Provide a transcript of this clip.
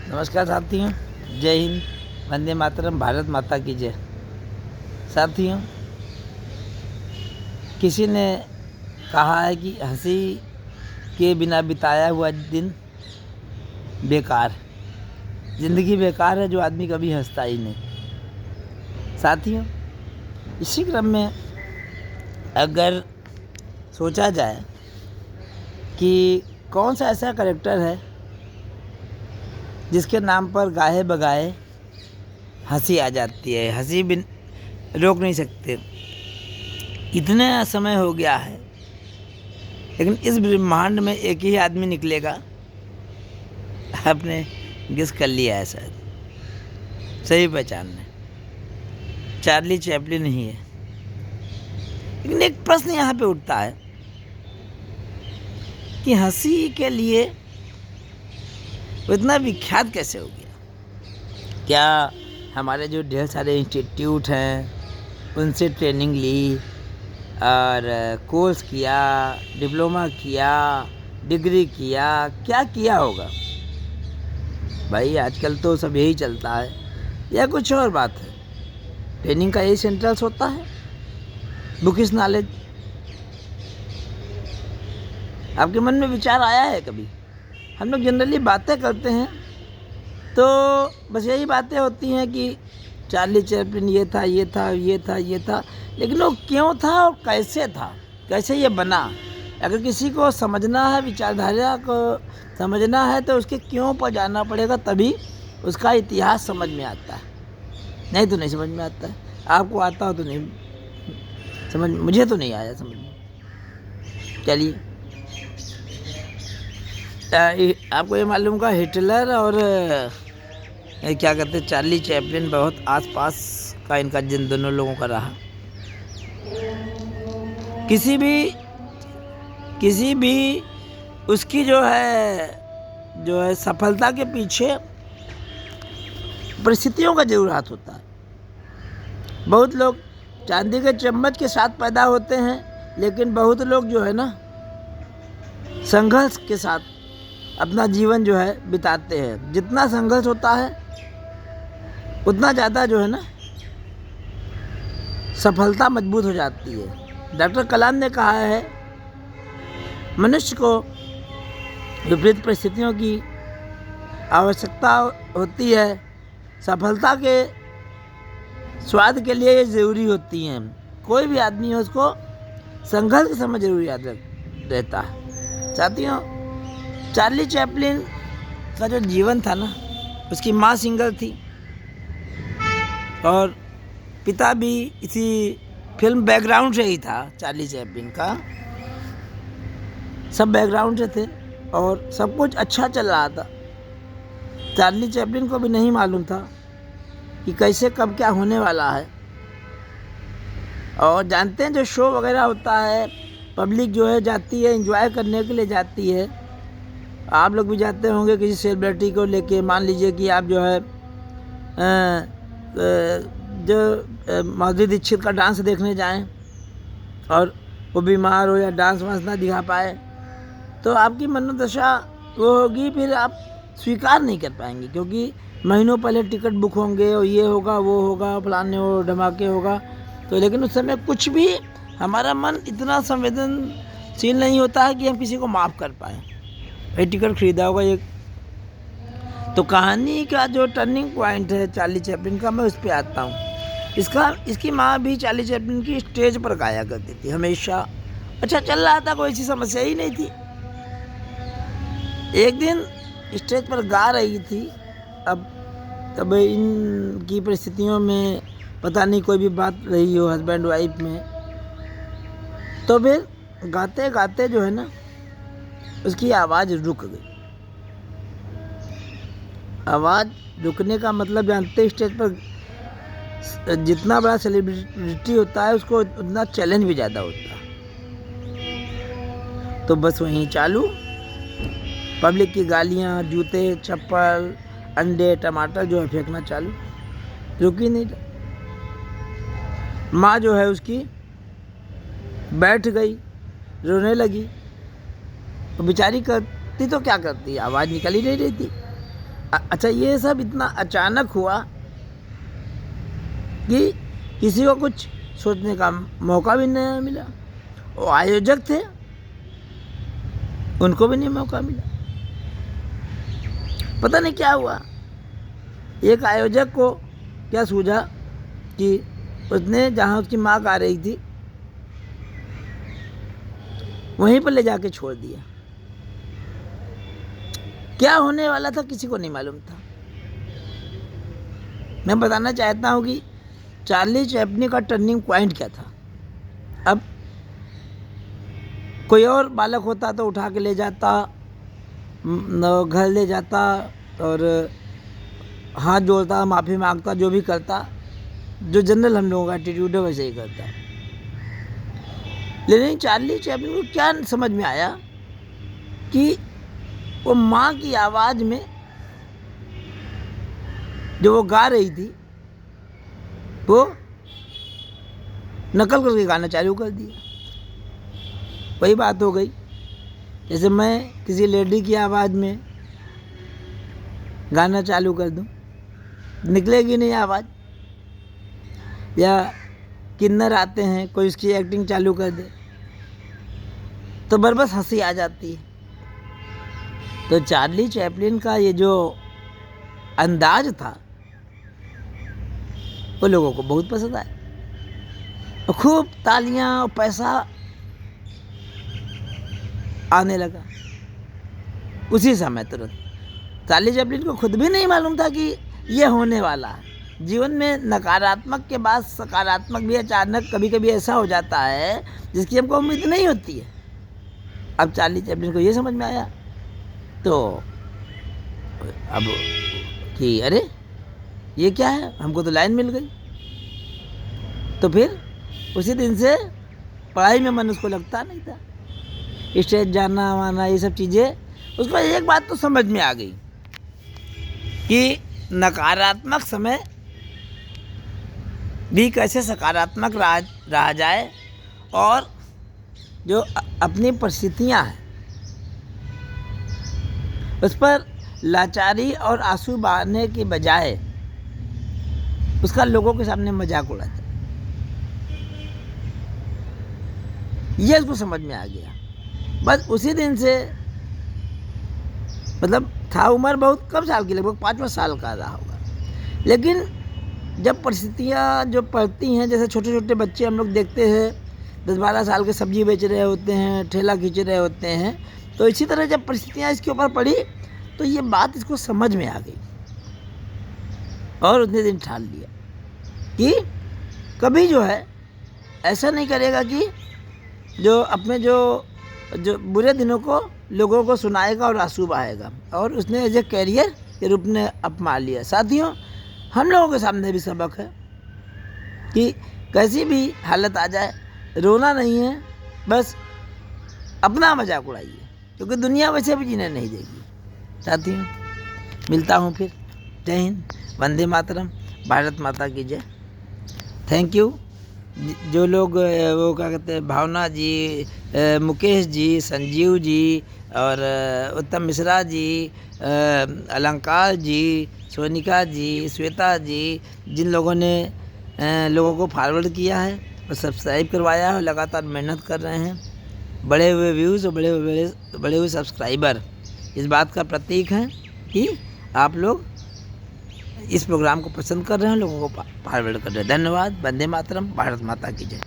नमस्कार साथियों, जय हिंद, वंदे मातरम, भारत माता की जय। साथियों, किसी ने कहा है कि हंसी के बिना बिताया हुआ दिन बेकार, ज़िंदगी बेकार है जो आदमी कभी हंसता ही नहीं। साथियों, इसी क्रम में अगर सोचा जाए कि कौन सा ऐसा कैरेक्टर है जिसके नाम पर गाहे बगाए हंसी आ जाती है, हंसी बिन रोक नहीं सकते। इतना समय हो गया है, लेकिन इस ब्रह्मांड में एक ही आदमी निकलेगा। आपने गेस कर लिया है शायद, सही पहचान में चार्ली चैपलिन ही है। लेकिन एक प्रश्न यहाँ पे उठता है कि हंसी के लिए वो इतना विख्यात कैसे हो गया। क्या हमारे जो ढेर सारे इंस्टीट्यूट हैं उनसे ट्रेनिंग ली और कोर्स किया, डिप्लोमा किया, डिग्री किया, क्या किया होगा भाई? आजकल तो सब यही चलता है या कुछ और बात है? ट्रेनिंग का यही सेंट्रल्स होता है, बुकिश नॉलेज। आपके मन में विचार आया है कभी? हम लोग जनरली बातें करते हैं तो बस यही बातें होती हैं कि चार्ली चैपलिन ये था, ये था, ये था, ये था, लेकिन वो क्यों था और कैसे था, कैसे ये बना? अगर किसी को समझना है, विचारधारा को समझना है, तो उसके क्यों पर जाना पड़ेगा, तभी उसका इतिहास समझ में आता है। नहीं तो नहीं समझ में आता है। आपको आता हो तो नहीं समझ, मुझे तो नहीं आया समझ में। चलिए, आपको ये मालूम होगा हिटलर और क्या कहते हैं चार्ली चैपलिन बहुत आसपास का इनका जिन दोनों लोगों का रहा। किसी भी उसकी जो है सफलता के पीछे परिस्थितियों का जरूर हाथ होता है। बहुत लोग चांदी के चम्मच के साथ पैदा होते हैं, लेकिन बहुत लोग जो है ना संघर्ष के साथ अपना जीवन जो है बिताते हैं। जितना संघर्ष होता है उतना ज़्यादा जो है ना सफलता मजबूत हो जाती है। डॉक्टर कलाम ने कहा है मनुष्य को विपरीत परिस्थितियों की आवश्यकता होती है, सफलता के स्वाद के लिए ये ज़रूरी होती हैं। कोई भी आदमी हो उसको संघर्ष के समय जरूर याद रहता है। साथियों, चार्ली चैपलिन का जो जीवन था ना, उसकी माँ सिंगर थी और पिता भी इसी फिल्म बैकग्राउंड से ही था। चार्ली चैपलिन का सब बैकग्राउंड से थे और सब कुछ अच्छा चल रहा था। चार्ली चैपलिन को भी नहीं मालूम था कि कैसे कब क्या होने वाला है। और जानते हैं जो शो वगैरह होता है, पब्लिक जो है जाती है एंजॉय करने के लिए जाती है। आप लोग भी जाते होंगे किसी सेलिब्रिटी को लेके। मान लीजिए कि आप जो है जो माधुरी दीक्षित का डांस देखने जाएं और वो बीमार हो या डांस वांस ना दिखा पाए, तो आपकी मनोदशा वो होगी, फिर आप स्वीकार नहीं कर पाएंगे, क्योंकि महीनों पहले टिकट बुक होंगे और ये होगा वो होगा, फलाने वो धमाके होगा। तो लेकिन उस समय कुछ भी हमारा मन इतना संवेदनशील नहीं होता है कि हम किसी को माफ़ कर पाएँ। भाई टिकट खरीदा होगा ये। तो कहानी का जो टर्निंग पॉइंट है चार्ली चैपलिन का, मैं उस पर आता हूँ। इसकी माँ भी चार्ली चैपलिन की स्टेज पर गाया करती थी हमेशा। अच्छा चल रहा था, कोई ऐसी समस्या ही नहीं थी। एक दिन स्टेज पर गा रही थी। अब इनकी परिस्थितियों में पता नहीं कोई भी बात रही हो हस्बैंड वाइफ में, तो फिर गाते गाते जो है ना उसकी आवाज़ रुक गई। आवाज़ रुकने का मतलब जानते, स्टेज पर जितना बड़ा सेलिब्रिटी होता है उसको उतना चैलेंज भी ज़्यादा होता है। तो बस वहीं चालू, पब्लिक की गालियाँ, जूते, चप्पल, अंडे, टमाटर जो है फेंकना चालू। रुकी नहीं। माँ जो है उसकी बैठ गई, रोने लगी। तो बेचारी करती तो क्या करती, आवाज़ निकल ही नहीं रही थी। अच्छा, ये सब इतना अचानक हुआ कि किसी को कुछ सोचने का मौका भी नहीं मिला। वो आयोजक थे, उनको भी नहीं मौका मिला। पता नहीं क्या हुआ। एक आयोजक को क्या सूझा कि उसने जहाँ उसकी माँ गा रही थी वहीं पर ले जाके छोड़ दिया। क्या होने वाला था किसी को नहीं मालूम था। मैं बताना चाहता हूँ कि चार्ली चैपलिन का टर्निंग पॉइंट क्या था। अब कोई और बालक होता तो उठा के ले जाता, घर ले जाता और हाथ जोड़ता, माफ़ी मांगता, जो भी करता, जो जनरल हम लोगों का एटीट्यूड है वैसे ही करता। लेकिन चार्ली चैपलिन को क्या समझ में आया कि वो माँ की आवाज़ में जो वो गा रही थी वो नकल करके गाना चालू कर दिया। वही बात हो गई जैसे मैं किसी लेडी की आवाज़ में गाना चालू कर दूं, निकलेगी नहीं आवाज़। या किन्नर आते हैं, कोई उसकी एक्टिंग चालू कर दे तो बरबस हंसी आ जाती है। तो चार्ली चैपलिन का ये जो अंदाज था वो लोगों को बहुत पसंद आया और खूब तालियां और पैसा आने लगा उसी समय तुरंत। चार्ली चैपलिन को खुद भी नहीं मालूम था कि ये होने वाला है। जीवन में नकारात्मक के बाद सकारात्मक भी अचानक कभी कभी ऐसा हो जाता है जिसकी हमको उम्मीद नहीं होती है। अब चार्ली चैपलिन को ये समझ में आया तो अब कि अरे ये क्या है, हमको तो लाइन मिल गई। तो फिर उसी दिन से पढ़ाई में मन उसको लगता नहीं था। स्टेज जाना वाना ये सब चीज़ें उसको एक बात तो समझ में आ गई कि नकारात्मक समय भी कैसे सकारात्मक रहा जाए और जो अपनी परिस्थितियाँ हैं उस पर लाचारी और आंसू बहाने की बजाय उसका लोगों के सामने मजाक उड़ाता। ये उसको समझ में आ गया। बस उसी दिन से मतलब था उम्र बहुत कम साल की, लगभग 5वां साल का रहा होगा। लेकिन जब परिस्थितियाँ जो पड़ती हैं, जैसे छोटे छोटे बच्चे हम लोग देखते हैं 10-12 साल के सब्जी बेच रहे होते हैं, ठेला खींच रहे होते हैं, तो इसी तरह जब परिस्थितियाँ इसके ऊपर पड़ी तो ये बात इसको समझ में आ गई और उसने दिन ठान लिया कि कभी जो है ऐसा नहीं करेगा कि जो अपने जो बुरे दिनों को लोगों को सुनाएगा और आंसू बहाएगा। और उसने एज ए कैरियर के रूप में अपना लिया। साथियों, हम लोगों के सामने भी सबक है कि कैसी भी हालत आ जाए रोना नहीं है, बस अपना मजाक उड़ाइए, क्योंकि दुनिया वैसे भी जीने नहीं देगी। साथियों, मिलता हूँ फिर। जय हिंद, वंदे मातरम, भारत माता की जय। Thank you. जो लोग वो क्या कहते हैं, भावना जी, मुकेश जी, संजीव जी और उत्तम मिश्रा जी, अलंकार जी, सोनिका जी, श्वेता जी, जिन लोगों ने लोगों को फॉरवर्ड किया है और सब्सक्राइब करवाया है, लगातार मेहनत कर रहे हैं, बढ़े हुए व्यूज़ और बड़े हुए सब्सक्राइबर इस बात का प्रतीक है कि आप लोग इस प्रोग्राम को पसंद कर रहे हैं, लोगों को फॉरवर्ड कर रहे हैं। धन्यवाद। वंदे मातरम, भारत माता की जय।